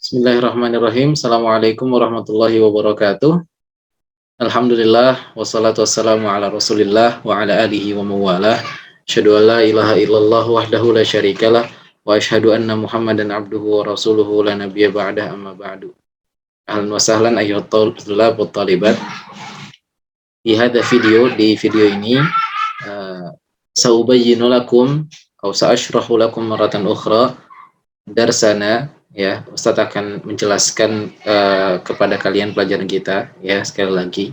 Bismillahirrahmanirrahim. Assalamualaikum warahmatullahi wabarakatuh. Alhamdulillah wassalatu wassalamu ala Rasulillah wa ala alihi wa mawalah. Asyhadu an la ilaha illallah wahdahu la syarikalah wa asyhadu anna Muhammadan abduhu wa rasuluhu la nabiyya ba'dah amma ba'du. Ahlan wa sahlan ayyuhat thalab wa talibat. Di video ini saubayyinu lakum atau sa'ashrahu lakum maratan ukhra darsana. Ya, Ustadz akan menjelaskan kepada kalian pelajaran kita, ya, sekali lagi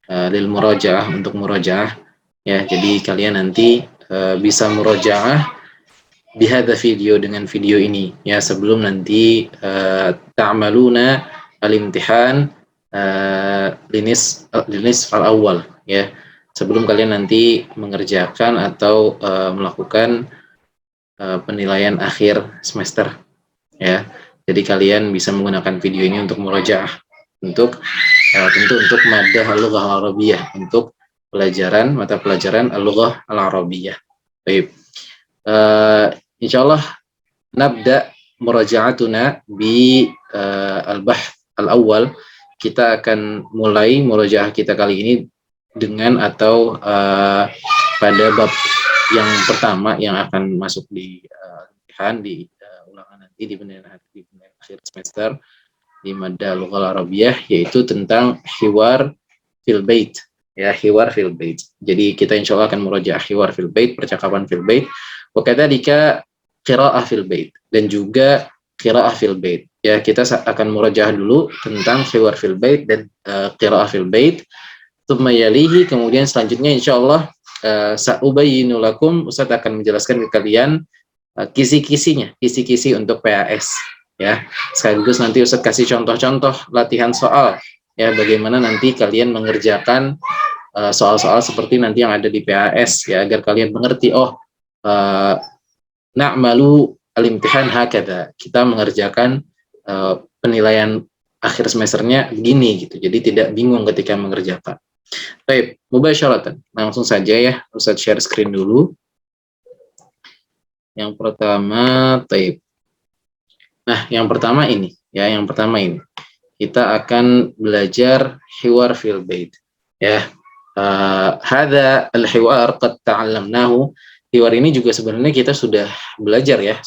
lil murajaah, untuk murajaah, ya. Jadi kalian nanti bisa murajaah bihadza video, dengan video ini, ya, sebelum nanti ta'maluna al-imtihan linis al-awwal, ya, sebelum kalian nanti mengerjakan atau melakukan penilaian akhir semester, ya. Jadi kalian bisa menggunakan video ini untuk murajaah, untuk tentu untuk madah al-lughah al-arabiyah, untuk mata pelajaran al-lughah al-arabiyah. Baik. Insyaallah nabda murajaatuna bi al-bahth al-awwal. Kita akan mulai murajaah kita kali ini dengan atau pada bab yang pertama yang akan masuk di imtihan di ulangan nanti di penilaian akhir semester di mada lughah arabiyah, yaitu tentang hiwar fil bait, ya, hiwar fil bait. Jadi kita insyaallah akan murajaah hiwar fil bait, percakapan fil bait, wa kadzalika qiraah fil bait, dan juga qiraah fil bait. Ya, kita akan murajaah dulu tentang hiwar fil bait dan qiraah fil bait. Tsumma yalihi, kemudian selanjutnya insyaallah sa'ubayyinu lakum, Ustaz akan menjelaskan ke kalian kisi-kisi untuk PAS, ya. Sekaligus nanti Ustaz kasih contoh-contoh latihan soal, ya, bagaimana nanti kalian mengerjakan soal-soal seperti nanti yang ada di PAS, ya, agar kalian mengerti, na'malu al-imtihan hakadha, kita mengerjakan penilaian akhir semesternya begini, gitu. Jadi tidak bingung ketika mengerjakan. Baik, mubasyaratan, langsung saja, ya, Ustaz share screen dulu. Yang pertama, taib. Nah, yang pertama ini, ya, kita akan belajar hiwar fil bait, ya. Hadza al-hiwar qad ta'allamnahu. Hiwar ini juga sebenarnya kita sudah belajar, ya,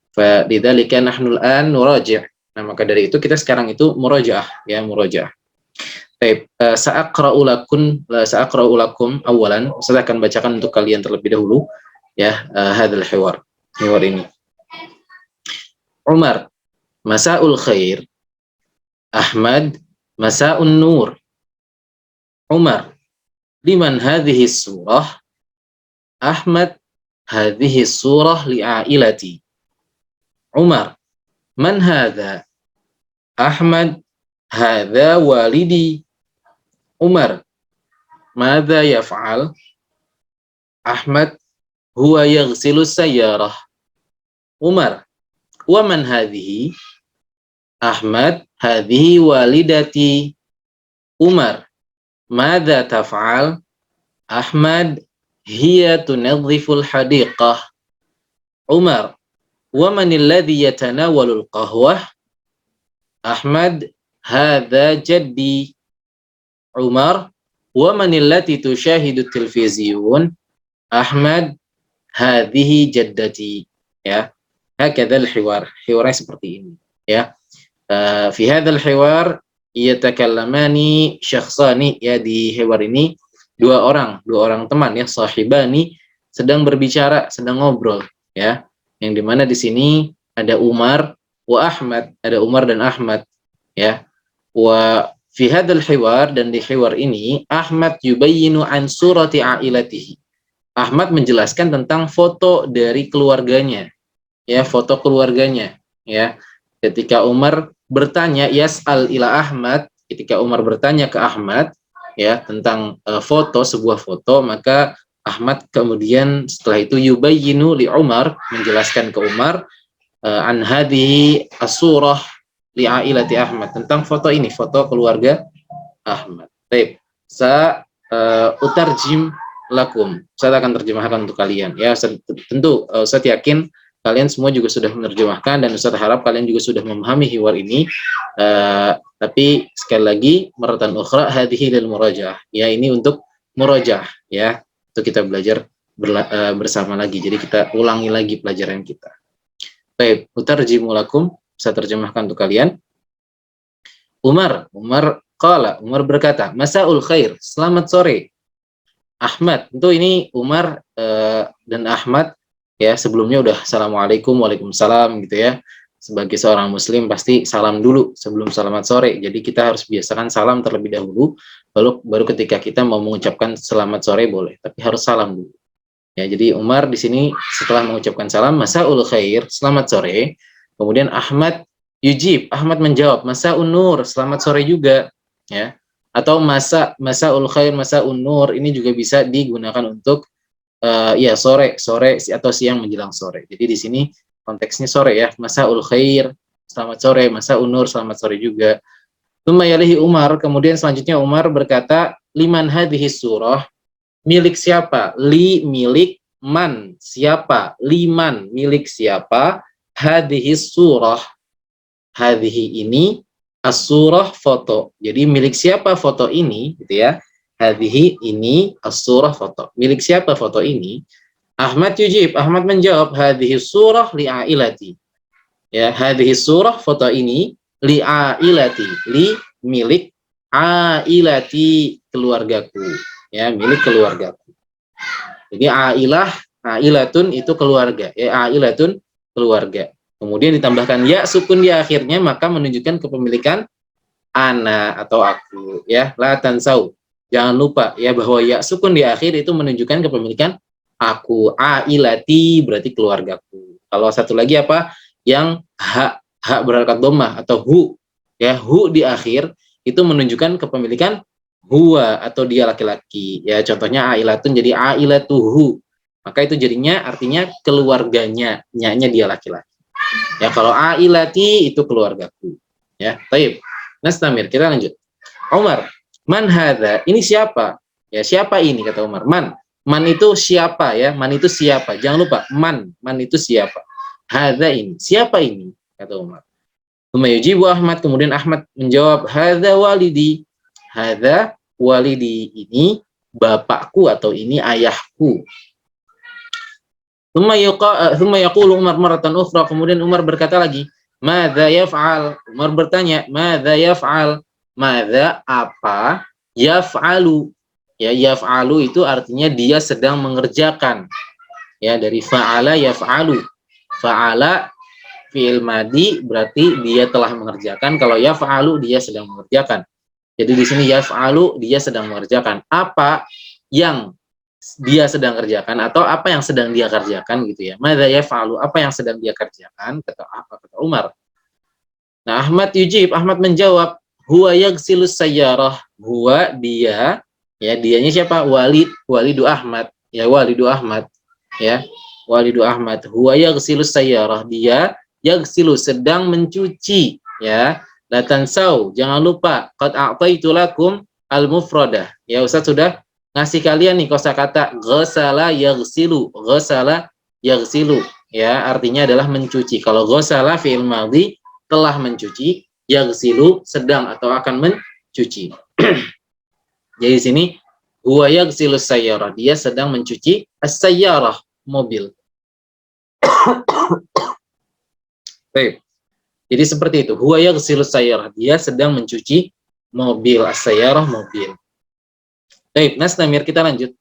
Fa lidzalika nahnu al-an nuraji'. Nah, maka dari itu kita sekarang itu murajaah, ya, murajaah. Baik, sa'aqra'u lakum awalan. Saya akan bacakan untuk kalian terlebih dahulu, ya, hadzal hiwar ini. Umar, masa'ul khair. Ahmad, masa'un nur. Umar, liman hadhihi surah? Ahmad, hadhihi surah li'ailati. Umar, man hadha? Ahmad, hadha walidi. Umar, madza yaf'al? Ahmad, huwa yaghsilu sayyarah. Umar, wa man hadhihi? Ahmad, hadhihi walidati. Umar, madza taf'al? Ahmad, hiya tunadhiful hadiqah. Umar, wa man alladhi yatanawalul qahwah? Ahmad, hadza jaddi. Umar, wa man allati tushahidu televiziyun? Ahmad, hadhihi jaddati. Ya, hakadzal hiwar. Hiwarnya seperti ini, ya. Fi hadzal hiwar yatakallamani syakhsani, ya, di hiwar ini dua orang teman, ya, sahibani, sedang berbicara, sedang ngobrol, ya. Yang dimana di sini ada Umar wa Ahmad, ada Umar dan Ahmad, ya. Wa fi hadzal hiwar, dan di hiwar ini Ahmad yubayyinu an surati ailatihi. Ahmad menjelaskan tentang foto dari keluarganya, ya, foto keluarganya, ya. Ketika Umar bertanya, yas'al ila Ahmad, ketika Umar bertanya ke Ahmad, ya, tentang sebuah foto, maka Ahmad kemudian setelah itu yubayyinu li Umar, menjelaskan ke Umar an hadhihi as-surah li ailati Ahmad, tentang foto ini, foto keluarga Ahmad. Baik, utarjim lakum. Saya akan terjemahkan untuk kalian, ya. Tentu saya yakin kalian semua juga sudah menerjemahkan dan Ustaz harap kalian juga sudah memahami hiwar ini. Tapi sekali lagi maratan ukhra hadhihi lil murajaah. Ya, ini untuk murajaah ya. Untuk kita belajar bersama lagi. Jadi kita ulangi lagi pelajaran kita. Baik, utarjimu lakum, saya terjemahkan untuk kalian. Umar berkata, Masaul khair, selamat sore. Ahmad, tentu ini Umar dan Ahmad ya, sebelumnya udah assalamualaikum, waalaikumsalam gitu ya. Sebagai seorang muslim pasti salam dulu sebelum selamat sore. Jadi kita harus biasakan salam terlebih dahulu, baru ketika kita mau mengucapkan selamat sore boleh, tapi harus salam dulu. Ya, jadi Umar di sini setelah mengucapkan salam, Masaul khair, selamat sore. Kemudian Ahmad Ahmad menjawab, Masaun nur, selamat sore juga, ya. Atau Masaul khair, Masaun nur, ini juga bisa digunakan untuk ya sore atau siang menjelang sore. Jadi di sini konteksnya sore ya, Masaul khair, selamat sore, Masaun nur, selamat sore juga. Tsumma yalihi Umar, kemudian selanjutnya Umar berkata, liman hadhihi surah, milik siapa? Milik man, siapa? Liman, milik siapa? Hadhihi surah, hadhihi ini, as-surah foto. Jadi milik siapa foto ini, gitu ya? Hadhihi ini, as-surah foto. Milik siapa foto ini? Ahmad Ahmad menjawab, hadhihi surah li'ailati. Ya, hadhihi surah foto ini li'ailati, milik ailati, keluargaku. Ya, milik keluargaku. Jadi ailatun itu keluarga, ya, ailatun keluarga. Kemudian ditambahkan ya sukun di akhirnya, maka menunjukkan kepemilikan ana atau aku, ya. La tansau, jangan lupa ya bahwa ya sukun di akhir itu menunjukkan kepemilikan aku. Ailati berarti keluargaku. Kalau satu lagi apa? Yang hak berharakat dhammah atau hu, ya, hu di akhir itu menunjukkan kepemilikan huwa atau dia laki-laki, ya. Contohnya ailatun jadi ailatuhu, maka itu jadinya artinya keluarganya, nyanya dia laki-laki, ya. Kalau ailati itu keluargaku, ya. Baik, nastamir, kita lanjut. Umar, man hadza, ini siapa, ya, siapa ini, kata Umar. Man itu siapa, ya, man itu siapa, jangan lupa man itu siapa. Hadza ini, siapa ini, kata Umar. Yujibu Ahmad, kemudian Ahmad menjawab, hadza walidi, hadza walidi, ini bapakku atau ini ayahku. Tsumma yaqulu Umar maratan ukhra, kemudian Umar berkata lagi, madza yaf'al, Umar bertanya, madza yaf'al, madza apa, yaf'alu, ya, yaf'alu itu artinya dia sedang mengerjakan, ya, dari fa'ala yaf'alu. Fa'ala fi'il madi berarti dia telah mengerjakan, kalau yaf'alu dia sedang mengerjakan. Jadi di sini yaf'alu dia sedang mengerjakan apa yang dia sedang kerjakan atau apa yang sedang dia kerjakan gitu ya. Madza yaf'alu, apa yang sedang dia kerjakan, kata Umar. Nah, Ahmad menjawab, huwa yagsilus sayyarah, huwa dia, ya, dianya siapa? Walidu Ahmad, ya, Walidu Ahmad, ya. Walidu Ahmad, huwa yagsilus sayyarah, dia yagsilu sedang mencuci, ya. La tansau, jangan lupa, qad a'taitu lakum al-mufradah. Ya, Ustaz sudah ngasih kalian nih kosakata ghasala yaghsilu. Ghasala yaghsilu, ya, artinya adalah mencuci. Kalau ghasala fi'il madhi, telah mencuci, yaghsilu sedang atau akan mencuci. Jadi di sini huwa yaghsilus sayyarah, dia sedang mencuci as-sayyarah, mobil. Baik. Jadi seperti itu. Huwa yaghsilus sayyarah, dia sedang mencuci mobil, as-sayyarah mobil. Baik, nastamir, kita lanjut.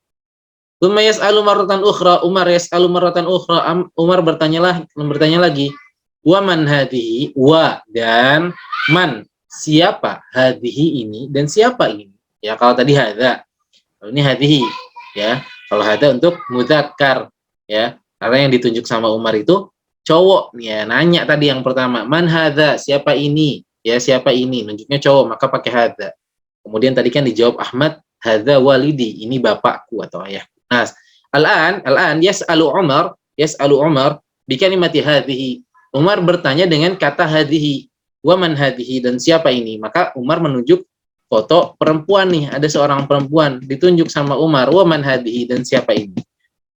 Tsumma yas'alu marratan ukhra, Umar yas'alu marratan ukhra, Umar bertanya lagi. Wa man hadhihi, wa dan man, siapa, hadhihi ini dan siapa ini? Ya, kalau tadi hadza, kalau ini hadhihi, ya. Kalau hadza untuk mudzakkar, ya. Karena yang ditunjuk sama Umar itu cowok, ya, nanya tadi yang pertama, man hadza, siapa ini, ya, siapa ini, nunjuknya cowok, maka pakai hadza. Kemudian tadi kan dijawab Ahmad, hadza walidi, ini bapakku atau ayahku. Nah, al-an yas'alu Umar bi kalimati hadhihi. Umar bertanya dengan kata hadhihi, wa man hadhihi, dan siapa ini, maka Umar menunjuk foto perempuan nih, ada seorang perempuan ditunjuk sama Umar, wa man hadhihi, dan siapa ini.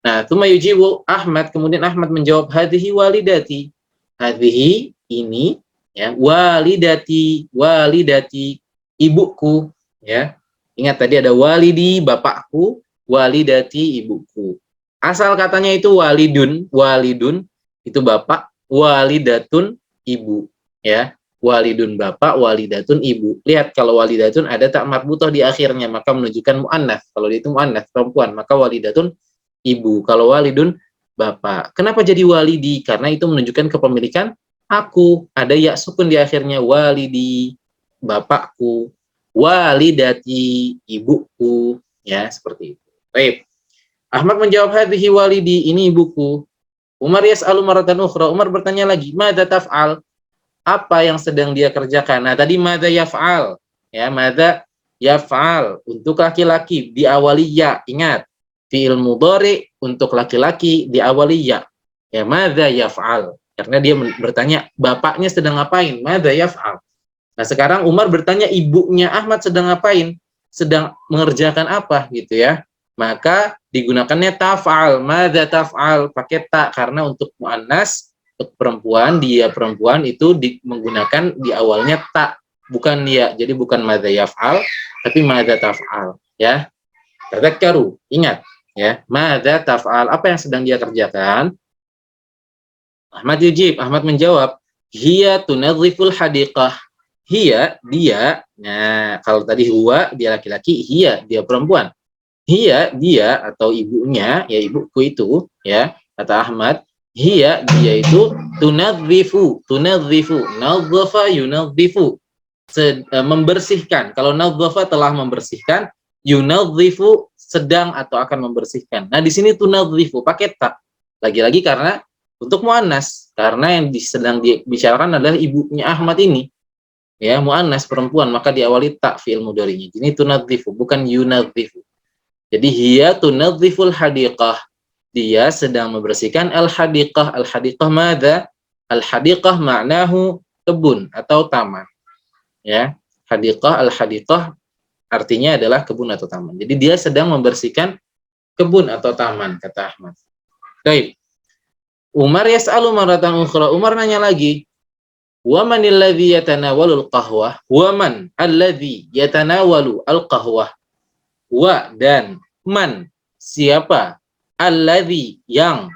Nah, tsumma yujibu Ahmad, kemudian Ahmad menjawab, hadhihi walidati. Hadhihi ini, ya, walidati, walidati, ibuku, ya. Ingat tadi ada walidi, bapakku, walidati, ibuku. Asal katanya itu walidun, walidun itu bapak, walidatun ibu, ya. Walidun bapak, walidatun ibu. Lihat kalau walidatun ada tak marbutoh di akhirnya, maka menunjukkan muannats. Kalau itu muannats perempuan, maka walidatun ibu. Kalau walidun bapak. Kenapa jadi walidi? Karena itu menunjukkan kepemilikan aku. Ada ya sukun di akhirnya, walidi bapakku, walidati ibuku, ya seperti itu. Baik. Ahmad menjawab, hadhihi walidi, ini ibuku. Umar yas'alu maratan ukhra, Umar bertanya lagi, madza taf'al? Apa yang sedang dia kerjakan? Nah, tadi madza yaf'al, ya, madza yaf'al untuk laki-laki diawali ya, ingat. Fi'il mudhari untuk laki-laki diawali ya. Ya, madza yaf'al. Karena dia bertanya, bapaknya sedang ngapain? Madza yaf'al. Nah, sekarang Umar bertanya, ibunya Ahmad sedang ngapain? Sedang mengerjakan apa gitu ya. Maka digunakannya taf'al, madza taf'al, pakai ta karena untuk muannas, untuk perempuan, dia perempuan itu menggunakan di awalnya ta, bukan ya. Jadi bukan madza yaf'al, tapi madza taf'al, ya. Tadzakkaru, ingat ya. Madza taf'al, apa yang sedang dia kerjakan? Ahmad menjawab, hiya tunadziful hadiqah. Hiya, dia, nah kalau tadi huwa, dia laki-laki, hiya, dia perempuan. Hiya, dia atau ibunya, ya ibuku itu, ya, kata Ahmad, hiya, dia itu tunadzifu, nadzafa yunadzifu, membersihkan. Kalau nadzafa telah membersihkan, yunadzifu sedang atau akan membersihkan. Nah, di sini tunadzifu pakai ta. Lagi-lagi karena untuk muannas, karena yang sedang dibicarakan adalah ibunya Ahmad ini. Ya, muannas perempuan, maka diawali ta fi'il mudhari'nya. Ini tunadzifu, bukan yunadzifu. Jadi hiya tunadziful hadiqah. Dia sedang membersihkan al-hadiqah. Al-hadiqah madza? Al-hadiqah maknahu kebun atau taman. Ya. Hadiqah, al-hadiqah artinya adalah kebun atau taman. Jadi dia sedang membersihkan kebun atau taman, kata Ahmad. Baik. Umar yas'alu maratan ukhra. Umar nanya lagi. Wa manil ladzi yatanawalu al-qahwah? Wa man alladzi yatanawalu al-qahwah? Wa dan man, siapa? Alladzi yang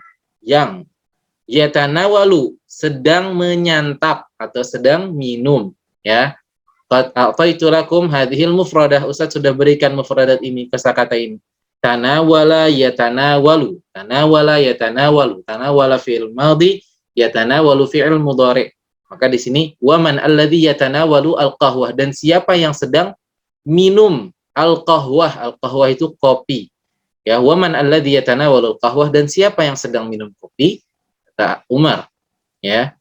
yatanawalu sedang menyantap atau sedang minum, ya. Qad a'taitu lakum hadhil mufradah. Ustaz sudah berikan mufradat ini, kosakata ini. Tanawala yatanawalu, tanawala yatanawalu, tanawala fi'il madhi, yatanawalu fi'il mudhari'. Maka di sini waman alladzi yatanawalu al-qahwah, dan siapa yang sedang minum al-qahwah. Al-qahwah itu kopi. Ya, waman alladzi yatanawalu al-qahwah, dan siapa yang sedang minum kopi? Kata Umar, ya.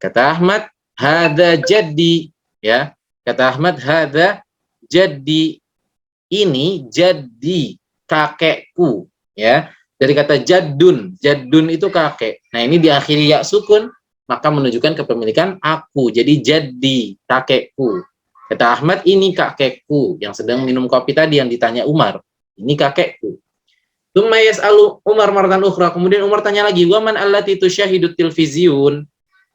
Kata Ahmad, hadza jaddi, ya. Kata Ahmad, hadza jaddi, ini jaddi, kakekku, ya. Dari kata jaddun, jaddun itu kakek. Nah, ini diakhiri ya sukun, maka menunjukkan kepemilikan aku. Jadi jaddi, kakekku. Kata Ahmad, ini kakekku yang sedang minum kopi tadi yang ditanya Umar. Ini kakekku. Tsumma yas'alu Umar maratan ukhra. Kemudian Umar tanya lagi, waman allati tusyahidut tilvizyun?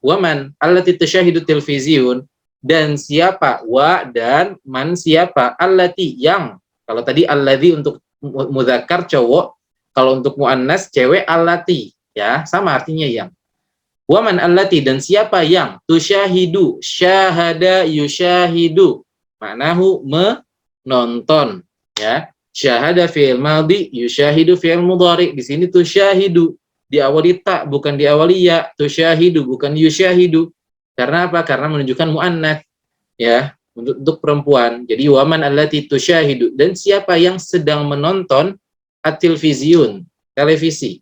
Waman allati tusyahidut tilvizyun? Dan siapa? Wa dan man siapa? Allati yang. Kalau tadi alladzi untuk mudzakkar cowok, kalau untuk muannas cewek allati, ya, sama artinya yang. Waman allati, dan siapa yang tusyahidu, syahada yusyahidu, maknahu menonton, ya. Syahada fi'il madhi, yusyahidu fi'il mudhari. Di sini tusyahidu diawali ta, bukan diawali ya. Tusyahidu bukan yusyahidu. Karena apa? Karena menunjukkan muannats, ya, untuk perempuan. Jadi waman allati tusyahidu, dan siapa yang sedang menonton at-tilvizyun, televisi.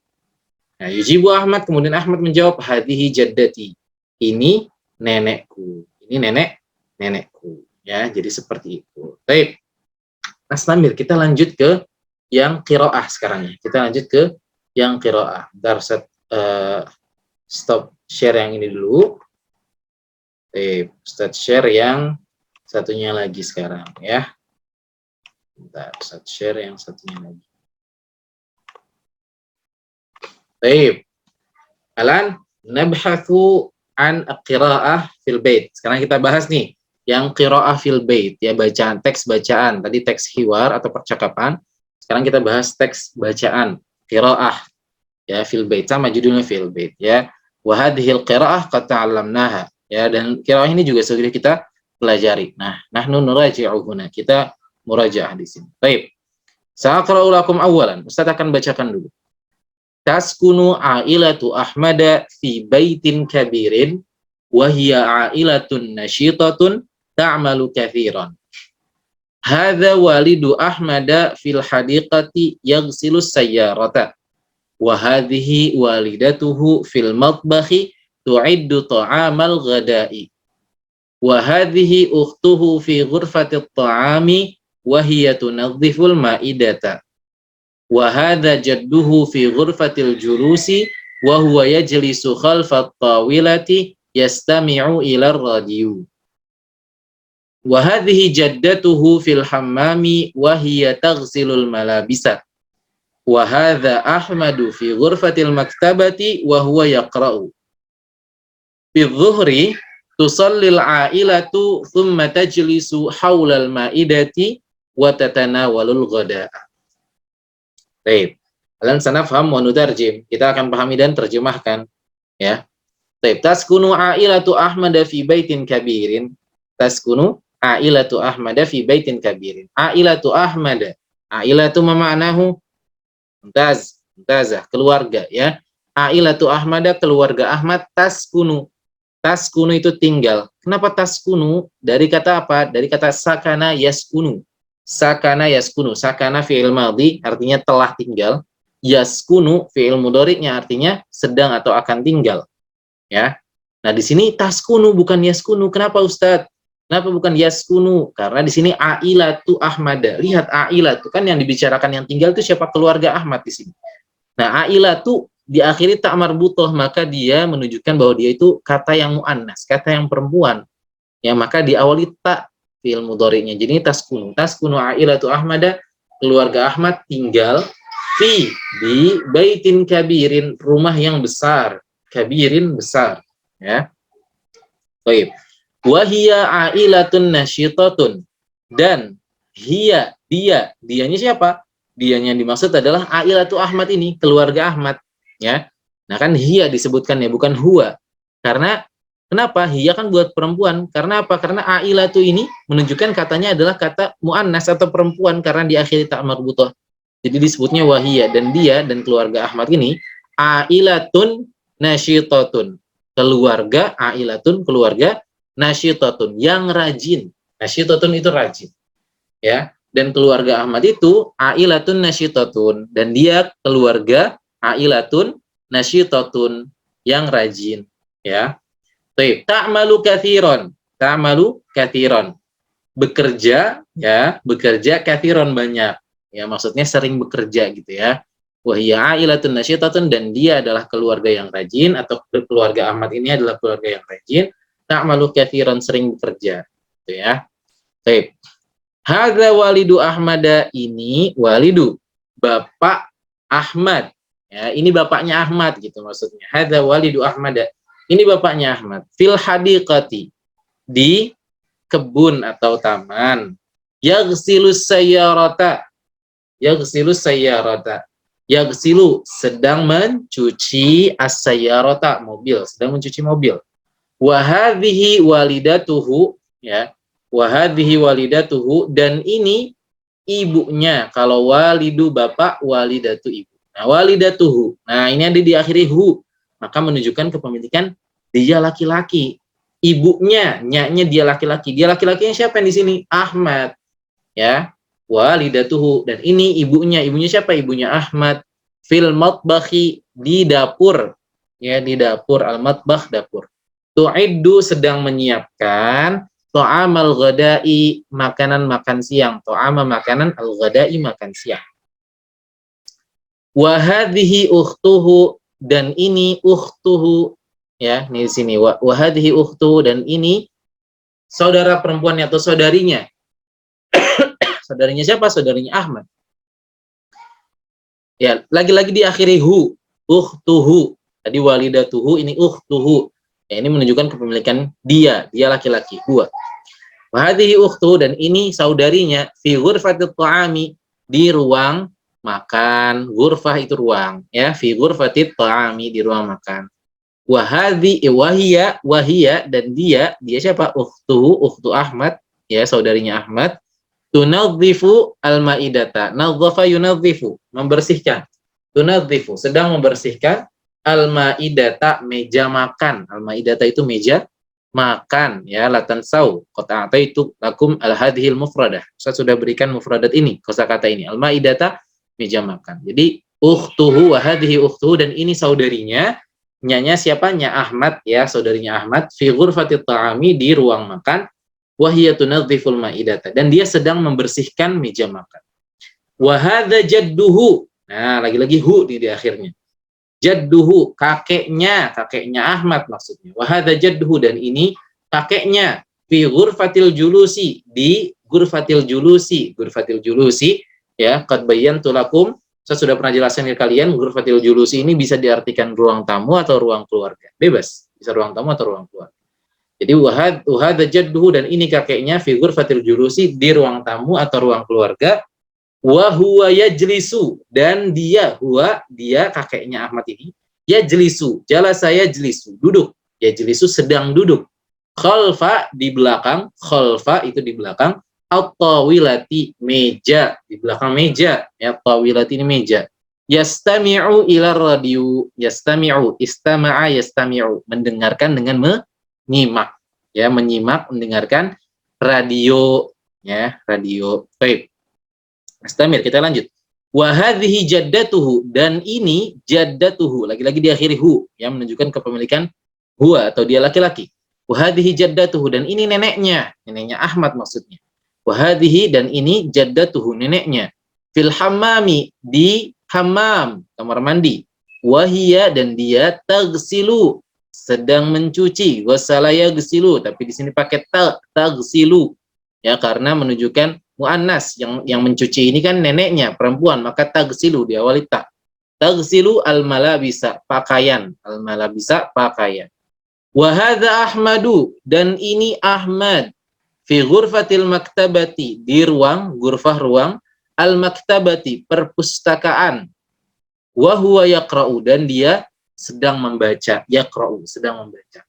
Nah, yujibu Ahmad, kemudian Ahmad menjawab, hadhihi jaddati, ini nenekku. Ini nenekku, ya. Jadi seperti itu. Baik. Mas Namir, kita lanjut ke yang qiraah sekarang ya. Kita lanjut ke yang qiraah. Bentar, stop share yang ini dulu. Start share yang satunya lagi sekarang ya. Bentar, start share yang satunya lagi. Baik. Alan nabhathu an qiraah fil bait. Sekarang kita bahas nih yang qiraah fil bait, ya, bacaan, teks bacaan. Tadi teks hiwar atau percakapan. Sekarang kita bahas teks bacaan, qiraah, ya, fil bait, sama judulnya fil bait, ya. Wa hadhil qiraah qad ta'allamnaha, ya, dan qiraah ini juga sudah kita pelajari. Nah, nahnu nuraji'u huna. Kita murajaah di sini. Baik. Sa'aqra'u lakum awalan. Ustaz akan bacakan dulu. Taskunu ailatu Ahmada fi baitin kabirin wa hiya ailatun nasyitatun ta'malu kathiran. Hadza walidu Ahmada fil hadiqati yaghsilu sayyarata wa hadhihi walidatuhu fil matbahi tu'iddu ta'amal ghada'i wa hadhihi ukhtuhu fi ghurfati at-ta'ami wa hiya tunadhiful ma'idata wa hadza jadduhu fi ghurfatil julusi wa huwa yajlisu khalfat tawilati yastami'u ila ar-radio wa hadhihi jaddatuhu fil hammami wa hiya taghsilul malabisa wa hadza Ahmadu fi ghurfatil maktabati wa huwa yaqra'u fi dhuhri tusallil ailatu thumma tajlisu hawlal ma'idati wa tatanawalul ghada'a. Baik. Alan sanafham wa nutarjim. Kita akan pahami dan terjemahkan, ya. Baik. Taskunu ailatu Ahmada fi baitin kabirin. Taskunu ailatu Ahmada fi baitin kabirin. Ailatu Ahmada. Ailatu mama'nahu mumtazah, keluarga, ya. Ailatu Ahmada, keluarga Ahmad. Taskunu. Taskunu itu tinggal. Kenapa taskunu? Dari kata apa? Dari kata sakana yaskunu. Sakana yaskunu. Sakana fi'il madhi artinya telah tinggal. Yaskunu fi'il mudhari'nya artinya sedang atau akan tinggal. Ya. Nah, di sini taskunu bukan yaskunu. Kenapa, Ustadz? Kenapa bukan yaskunu? Karena di sini ailatu Ahmada. Lihat ailatu, kan yang dibicarakan yang tinggal itu siapa? Keluarga Ahmad di sini. Nah, ailatu diakhiri tak marbutoh, maka dia menunjukkan bahwa dia itu kata yang muannas, kata yang perempuan. Ya, maka diawali tak fi'il mudhari'nya. Jadi taskunu ailatu Ahmada, keluarga Ahmad tinggal di baitin kabirin, rumah yang besar. Kabirin besar, ya. Baik. Wa hiya ailatun nasyitatun, dan dianya siapa? Dianya yang dimaksud adalah ailatu Ahmad ini, keluarga Ahmad, ya. Nah, kan hiya disebutkan, ya, bukan huwa. Karena kenapa? Hiya kan buat perempuan. Karena apa? Karena ailatu ini menunjukkan katanya adalah kata muannas atau perempuan karena diakhiri tak marbutoh. Jadi disebutnya wahiyya, dan dia dan keluarga Ahmad ini ailatun nasyitatun. Keluarga nasyitatun, yang rajin. Nasyitatun itu rajin, ya. Dan keluarga Ahmad itu ailatun nasyitatun, dan dia keluarga ailatun nasyitatun, yang rajin, ya. Ta'malu kathiron. Ta'malu kathiron. Bekerja, ya, bekerja kathiron, banyak. Ya, maksudnya sering bekerja gitu, ya. Wahiyya ailatun nasyitatun, dan dia adalah keluarga yang rajin, atau keluarga Ahmad ini adalah keluarga yang rajin. Ta'malu kathiron, sering bekerja, gitu, ya. Baik. Hadza walidu Ahmada, ini walidu, bapak Ahmad. Ya, ini bapaknya Ahmad gitu maksudnya. Hadza walidu Ahmada. Ini bapaknya Ahmad. Fil hadiqati, di kebun atau taman. Yaghsilus sayyarata. Yaghsilus sayyarata. Yaghsilu, sedang mencuci as-sayyarata, mobil, sedang mencuci mobil. Wa hadhihi walidatuhu, ya. Wa hadhihi walidatuhu, dan ini ibunya. Kalau walidu bapak, walidatu ibu. Nah, walidatuhu. Nah, ini ada di akhiri hu, maka menunjukkan kepemilikan dia laki-laki. Ibunya, nya-nya dia laki-laki. Dia laki-lakinya siapa di sini? Ahmad, ya. Walidatuhu, dan ini ibunya. Ibunya siapa? Ibunya Ahmad. Fil matbahi, di dapur, ya, di dapur. Al matbah, dapur. Tu'iddu, sedang menyiapkan. To'amal ghada'i, makanan makan siang. To'ama, makanan, al ghada'i, makan siang. Wa hadhihi ukhtuhu, dan ini ukhtuhu, ya, ini di sini wa hadhihi ukhtuhu, dan ini saudara perempuannya atau saudarinya. Saudarinya siapa? Saudarinya Ahmad. Ya, lagi-lagi diakhiri hu. ukhtuhu. Tadi walidatuhu, ini ukhtuhu. Ya, ini menunjukkan kepemilikan dia laki-laki, huwa. Wa hadhihi ukhtuhu, dan ini saudarinya, fi ghurfatit ta'ami, di ruang makan. Ghurfah itu ruang, ya, fi ghurfatit ta'ami, di ruang makan. Wahia, dan dia siapa? Ukhtuhu, ukhtu Ahmad, ya, saudarinya Ahmad. Tunadhifu al-ma'idata. Nadhafa yunadhifu, membersihkan. Tunadhifu, sedang membersihkan al-ma'idata, meja makan. Al-ma'idata itu meja makan, ya. Latan sau qata'ata itu lakum al-hadhil mufradah. Saya sudah berikan mufradat ini, kosakata ini. Al-ma'idata, meja makan. Jadi ukhtuhu wa hadhihi ukhtuhu, dan ini saudarinya. Nyanya siapa? Nya Ahmad, ya, saudarinya Ahmad. Fi ghurfatit ta'ami, di ruang makan. Wa hiya tunadhiful ma'idata, dan dia sedang membersihkan meja makan. Wa hadza jadduhu. Nah, lagi-lagi hu di akhirnya. Jadduhu, kakeknya Ahmad maksudnya. Wa hadza jadduhu, dan ini kakeknya. Fi ghurfatil julusi, di ghurfatil julusi. Ghurfatil julusi, ya, qad bayyantu lakum, saya sudah pernah jelaskan ke kalian, ghurfatil julusi ini bisa diartikan ruang tamu atau ruang keluarga. Bebas, bisa ruang tamu atau ruang keluarga. Jadi wahada jadduhu, dan ini kakeknya, fi ghurfatil julusi, di ruang tamu atau ruang keluarga. Wa huwa yajlisu, dan dia kakeknya Ahmad ini, yajlisu, jalasa yajlisu, duduk. Yajlisu, sedang duduk. Khalfa, di belakang. Khalfa itu di belakang. At-tawilati, meja, di belakang meja, ya. Tawilati ini meja. Yastami'u ila radio. Yastami'u, istama'a yastami'u, mendengarkan dengan menyimak, ya, mendengarkan radio, ya, radio. Baik. Istamir, kita lanjut. Wa hadhihi jaddatuhu, dan ini jaddatuhu, lagi-lagi diakhiri hu, yang menunjukkan kepemilikan huwa atau dia laki-laki. Wa hadhihi jaddatuhu, dan ini neneknya Ahmad maksudnya. Wa hadhihi, dan ini jaddatuhu, neneknya. Fil hammami, di hammam, kamar mandi. Wa hiya, dan dia taghsilu, sedang mencuci. Wasala yaghsilu, tapi di sini pakai taghsilu, ya, karena menunjukkan muannas, yang mencuci ini kan neneknya perempuan, maka taghsilu diawali ta. Taghsilu al-malabisa, pakaian. Al-malabisa, pakaian. Wa hadza Ahmadu, dan ini Ahmad. Fi ghurfatil maktabati, di ruang, ghurfah ruang, al-maktabati, perpustakaan. Wa huwa yaqra'u, dan dia sedang membaca. Yaqra'u, sedang membaca.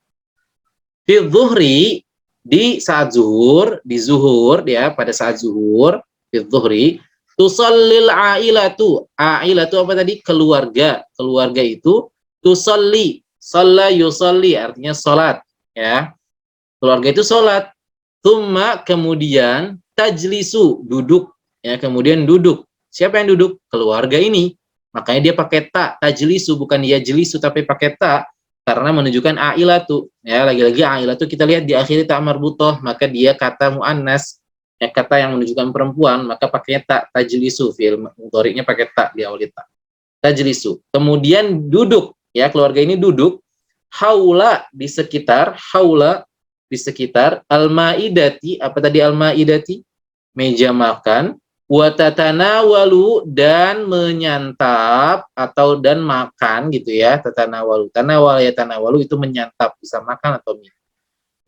Fi dhuhri, di saat zuhur, di zuhur, ya, pada saat zuhur, fi dhuhri, tusallil ailatu. Ailatu apa tadi? Keluarga. Keluarga itu tusalli. Shalla yusalli, artinya salat, ya. Keluarga itu salat. Tsumma, kemudian, tajlisu, duduk, ya, kemudian duduk. Siapa yang duduk? Keluarga ini. Makanya dia pakai ta, tajlisu, bukan yajlisu tapi pakai ta, karena menunjukkan ailatu, ya. Lagi-lagi ailatu kita lihat di akhir ta marbutoh, maka dia kata muannas, ya, kata yang menunjukkan perempuan, maka pakai ta, tajlisu, fi'il mudhari'nya pakai ta di awal ta. Tajlisu. Kemudian duduk, ya, keluarga ini duduk. Haula, di sekitar, haula, di sekitar, al-maidati, apa tadi al-maidati? Meja makan. Wa tatanawalu, dan menyantap atau dan makan, gitu ya. Tatanawalu, tanawal ya, tanawalu itu menyantap, bisa makan atau minum.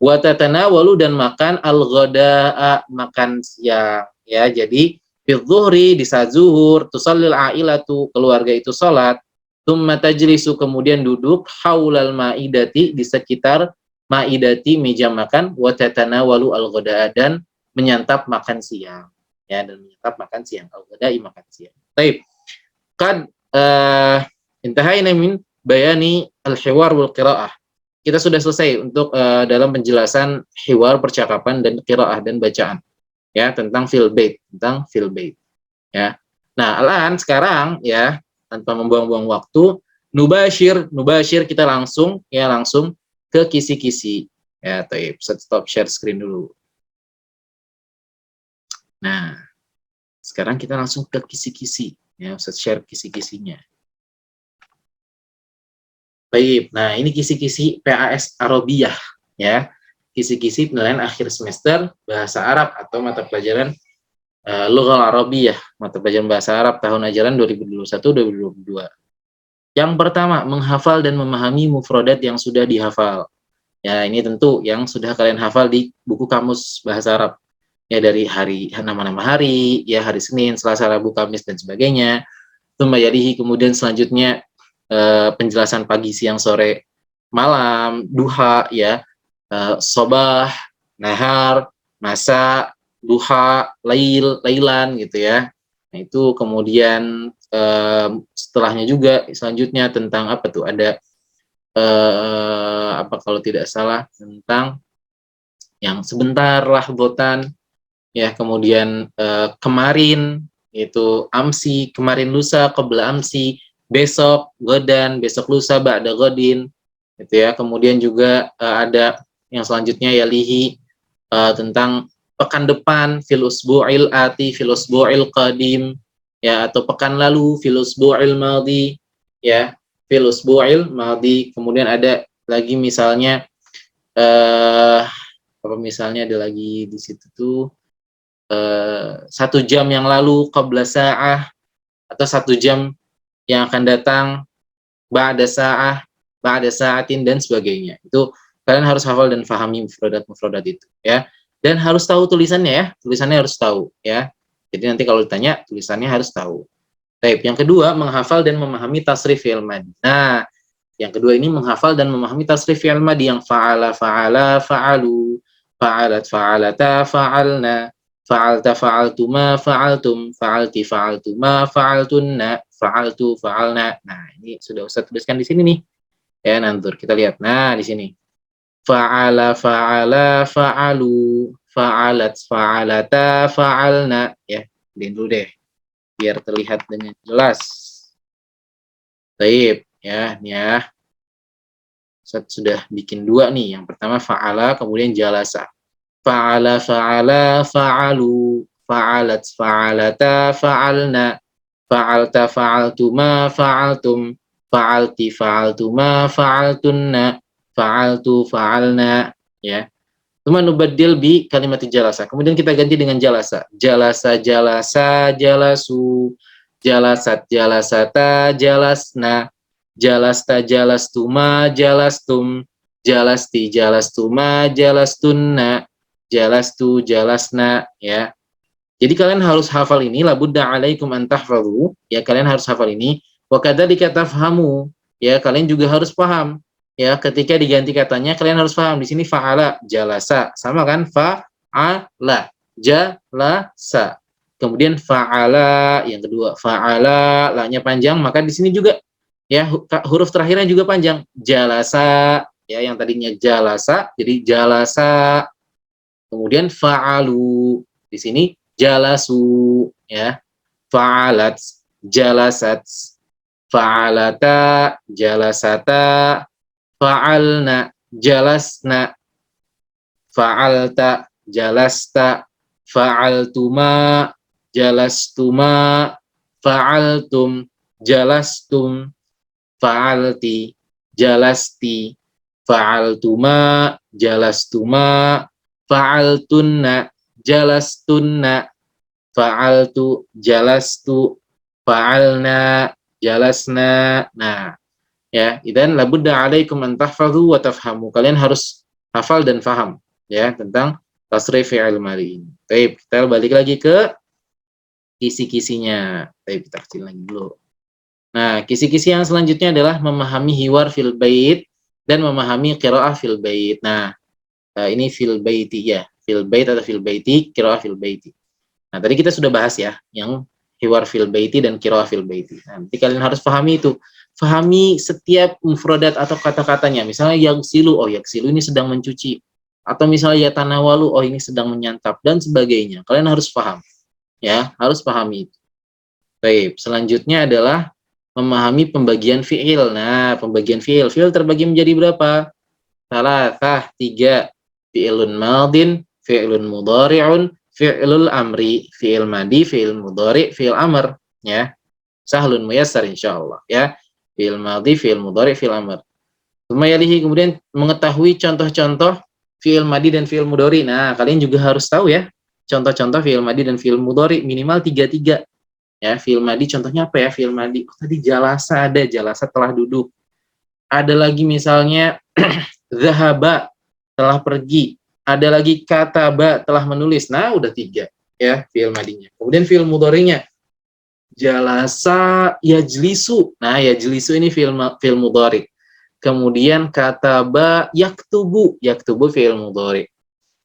Wa tatanawalu, dan makan al-ghada'a, makan siang, ya. Jadi fi dhuhri, di saat zuhur, tusallil ailatu, keluarga itu salat. Tsumma tajlisu, kemudian duduk, haulal maidati, di sekitar maidati, meja makan. Wa tatanawalu al-ghada'a, dan menyantap makan siang, ya, dan menyantap makan siang. Al-ghada'i, makan siang. Baik. Qad intahayna min bayani al-hiwar wal qiraah. Kita sudah selesai untuk dalam penjelasan hiwar, percakapan, dan qiraah, dan bacaan, ya, tentang fil bait, ya. Nah, sekarang, ya, tanpa membuang-buang waktu, nubashir, kita langsung ke kisi-kisi, ya. Taib, stop share screen dulu. Nah, sekarang kita langsung ke kisi-kisi, ya. Ustaz share kisi-kisinya. Baik, nah ini kisi-kisi PAS Arabiyah, ya. Kisi-kisi penilaian akhir semester bahasa Arab atau mata pelajaran Lughah Arabiyah, mata pelajaran bahasa Arab tahun ajaran 2021-2022. Yang pertama, menghafal dan memahami mufradat yang sudah dihafal. Ya, ini tentu yang sudah kalian hafal di buku kamus bahasa Arab. Ya, dari hari nama-nama hari, ya hari Senin, Selasa, Rabu, Kamis dan sebagainya. Yalihi, kemudian selanjutnya penjelasan pagi, siang, sore, malam, duha, ya, sobah, nahar, masa, duha, lail, lailan gitu ya. Nah, itu kemudian setelahnya juga selanjutnya tentang apa tuh? Ada apa kalau tidak salah tentang yang sebentar lahdotan, ya, kemudian kemarin itu amsi, kemarin lusa, qabla amsi, besok godan, besok lusa, ba'da godin gitu ya. Kemudian juga ada yang selanjutnya yalihi tentang pekan depan, fil usbu'il ati, fil usbu'il qadim, ya, atau pekan lalu, fil usbu'il madhi, ya, fil usbu'il madhi. Kemudian ada lagi misalnya apa misalnya ada lagi di situ tuh 1 jam yang lalu, qabla sa'ah, atau 1 jam yang akan datang, ba'da sa'ah, ba'da sa'atin dan sebagainya. Itu kalian harus hafal dan pahami mufradat-mufradat itu ya. Dan harus tahu tulisannya ya. Tulisannya harus tahu ya. Jadi nanti kalau ditanya tulisannya harus tahu. Baik, yang kedua menghafal dan memahami tasrif fi'il madhi. Nah, yang kedua ini menghafal dan memahami tasrif fi'il madhi yang fa'ala, fa'ala, fa'alu, fa'alat, fa'alata, fa'alna, fa'alta, fa'altuma, fa'altum, fa'alti, fa'altuma, fa'altunna, fa'altu, fa'alna. Nah, ini sudah Ustaz tuliskan di sini nih. Ya, nanti kita lihat. Nah, di sini. Fa'ala, fa'ala, fa'alu, fa'alat, fa'alata, fa'alna. Ya, lihat dulu deh biar terlihat dengan jelas. Baik, ya, ini ya. Ustaz sudah bikin 2 nih. Yang pertama fa'ala, kemudian jalasa. Fa'ala, fa'ala, fa'alu, fa'alat, fa'alata, fa'alna, fa'alta, fa'altuma, fa'altum, fa'alti, fa'altuma, fa'altunna, fa'altu, fa'alna, ya. Tsumma nubaddil bi kalimat jalasa. Kemudian kita ganti dengan jalasa. Jalasa, jalasa, jalasu, jalasat, jalasata, jalasna, jalasta, jalastuma, jalastum, jalasti, jalastuma, jalastunna, jalastu, jalasna, ya. Jadi kalian harus hafal ini, labudda alaikum an tahfadhu, ya, kalian harus hafal ini. Wa kadzalika tafhamu, ya, kalian juga harus paham. Ya, ketika diganti katanya kalian harus paham. Di sini fa'ala, jalasa, sama kan? Fa'ala, jalasa. Kemudian fa'ala, yang kedua fa'ala, la-nya panjang, maka di sini juga ya huruf terakhirnya juga panjang. Jalasa, ya, yang tadinya jalasa jadi jalasa. Kemudian fa'alu, di sini jalasu, ya. Fa'alat, jalasat, fa'alata, jalasata, fa'alna, jalasna, fa'alta, jalasta, fa'altuma, jalastuma, fa'altum, jalastum, fa'alti, jalasti, fa'altuma, jalastuma, fa'altunna, jalastunna, fa'altu, jalastu, fa'alna, jalasna. Nah, ya, idzan labudda alaikum an tahfadhu wa tafhamu. Kalian harus hafal dan faham ya tentang tasrif fi'il madhi. Baik, kita balik lagi ke kisi-kisinya. Baik, kita kecil lagi dulu. Nah, kisi-kisi yang selanjutnya adalah memahami hiwar fil bait dan memahami qiraah fil bait. Nah, ini fil baiti ya, fil bait atau fil baiti, qiraah fil baiti. Nah, tadi kita sudah bahas ya yang hiwar fil baiti dan qiraah fil baiti. Nah, nanti kalian harus pahami itu. Pahami setiap mufradat atau kata-katanya. Misalnya yaghsilu, oh yaghsilu ini sedang mencuci. Atau misalnya yatanawalu, oh ini sedang menyantap dan sebagainya. Kalian harus paham. Ya, harus pahami itu. Baik, selanjutnya adalah memahami pembagian fi'il. Nah, pembagian fi'il. Fi'il terbagi menjadi berapa? Salasah, 3. Fi'ilun madin, fi'ilun mudhari'un, fi'ilul amri, fi'il madi, fi'il mudhari', fi'il amr, ya. Sahlun muyassar insyaallah, ya. Fi'il madi, fi'il mudhari', fi'il amr. Kemudian mengetahui contoh-contoh fi'il madi dan fi'il mudhari'. Nah, kalian juga harus tahu ya contoh-contoh fi'il madi dan fi'il mudhari' minimal 3. Ya, fi'il madi contohnya apa ya? Fi'il madi. Oh, tadi jalasa ada, jalasa telah duduk. Ada lagi misalnya zahaba telah pergi. Ada lagi kataba telah menulis. Nah, udah 3 ya fi'il madinya. Kemudian fi'il mudhari'nya jalasa yajlisu. Nah, yajlisu ini fi'il mudhari'. Kemudian kataba yaktubu. Yaktubu fi'il mudhari'.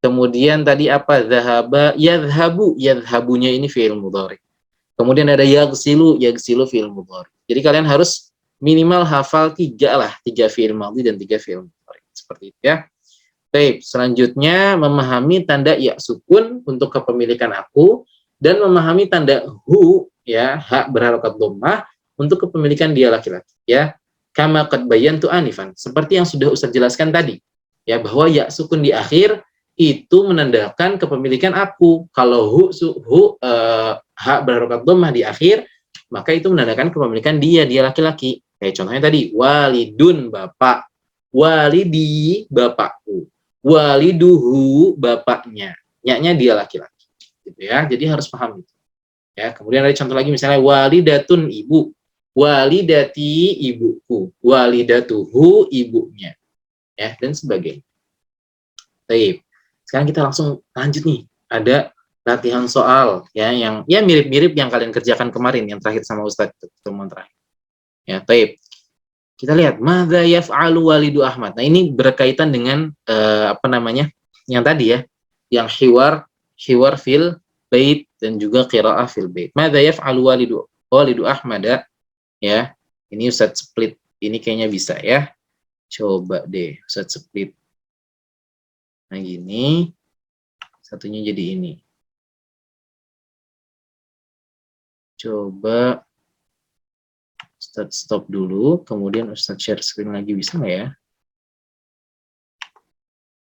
Kemudian tadi apa? Zahaba yadhhabu. Yadhhabunya ini fi'il mudhari'. Kemudian ada yaghsilu. Yaghsilu fi'il mudhari'. Jadi kalian harus minimal hafal 3 lah, 3 fi'il madhi dan 3 fi'il mudhari'. Seperti itu ya. Baik, selanjutnya memahami tanda ya sukun untuk kepemilikan aku dan memahami tanda hu ya, hak berharokat dhammah untuk kepemilikan dia laki-laki ya. Kama qad bayantu anifan, seperti yang sudah Ustaz jelaskan tadi. Ya, bahwa ya sukun di akhir itu menandakan kepemilikan aku. Kalau hak berharokat dhammah di akhir, maka itu menandakan kepemilikan dia laki-laki. Kayak contohnya tadi, walidun bapak, walidi bapakku, waliduhu bapaknya, nya dia laki-laki, gitu ya. Jadi harus paham itu. Ya, kemudian ada contoh lagi misalnya walidatun ibu, walidati ibuku, walidatuhu ibunya, ya dan sebagainya. Baik. Sekarang kita langsung lanjut nih. Ada latihan soal ya yang ya mirip-mirip yang kalian kerjakan kemarin yang terakhir sama Ustadz pertemuan terakhir. Ya, baik. Kita lihat madza yaf'alu walidu Ahmad. Nah, ini berkaitan dengan apa namanya? Yang tadi ya, yang hiwar fil bait dan juga qiraah fil bait. Madza yaf'alu walidu Ahmad ya. Ini Ustaz split. Ini kayaknya bisa ya. Coba deh Ustaz split. Nah, gini. Satunya jadi ini. Coba Ustaz stop dulu, kemudian Ustaz share screen lagi, bisa nggak ya?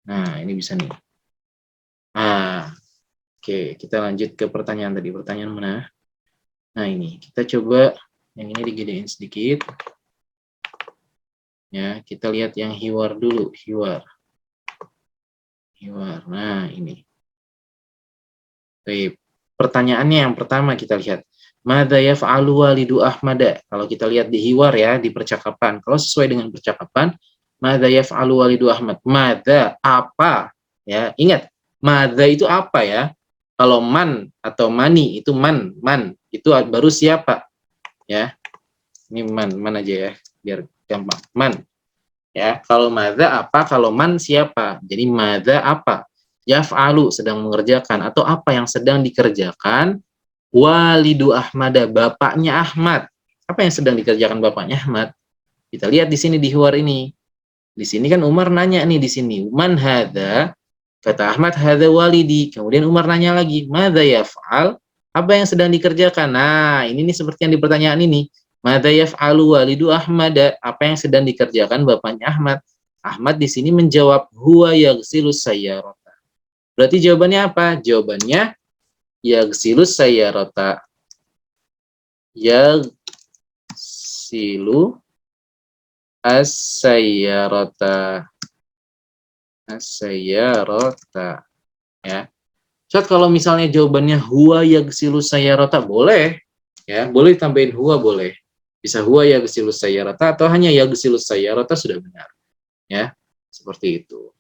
Nah, ini bisa nih. Nah, oke, kita lanjut ke pertanyaan tadi. Pertanyaan mana? Nah, ini. Kita coba yang ini digedein sedikit. Ya, kita lihat yang hiwar dulu. Hiwar. Nah, ini. Baik. Pertanyaannya yang pertama kita lihat. Madza yaf'alu walidu Ahmada? Kalau kita lihat di hiwar ya, di percakapan. Kalau sesuai dengan percakapan, madza yaf'alu walidu Ahmad? Madza apa? Ya, ingat, madza itu apa ya? Kalau man atau mani itu man itu baru siapa? Ya. Ini man aja ya, biar gampang. Man. Ya, kalau madza apa? Kalau man siapa? Jadi madza apa? Yaf'alu sedang mengerjakan atau apa yang sedang dikerjakan walidu Ahmada, bapaknya Ahmad. Apa yang sedang dikerjakan bapaknya Ahmad? Kita lihat di sini di hiwar ini. Di sini kan Umar nanya nih di sini, man hadza? Kata Ahmad, hadza walidi. Kemudian Umar nanya lagi, madza yaf'al? Apa yang sedang dikerjakan? Nah, ini nih seperti yang di pertanyaan ini. Madza yaf'alu walidu Ahmad? Apa yang sedang dikerjakan bapaknya Ahmad? Ahmad di sini menjawab, huwa yaghsilus sayyarata. Berarti jawabannya apa? Jawabannya yaghsilus sayyarata. Yaghsilu as-sayyarata. As-sayyarata. Ya. Ustaz, kalau misalnya jawabannya huwa yaghsilus sayyarata, boleh. Ya, boleh tambahin huwa, boleh. Bisa huwa yaghsilus sayyarata atau hanya yaghsilus sayyarata sudah benar. Ya, seperti itu.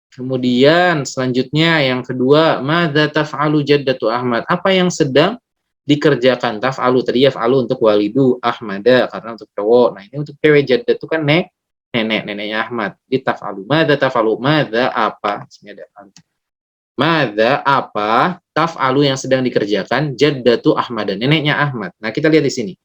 Kemudian selanjutnya yang kedua, madza taf'alu jaddatu Ahmad? Apa yang sedang dikerjakan? Taf'alu tadi yaf'alu untuk walidu Ahmada karena untuk cowok. Nah, ini untuk cewek jaddatu kan neneknya Ahmad. Di taf'alu. Madza taf'alu? Madza apa? Sini ada madza apa taf'alu yang sedang dikerjakan jaddatu Ahmada, neneknya Ahmad. Nah, kita lihat di sini.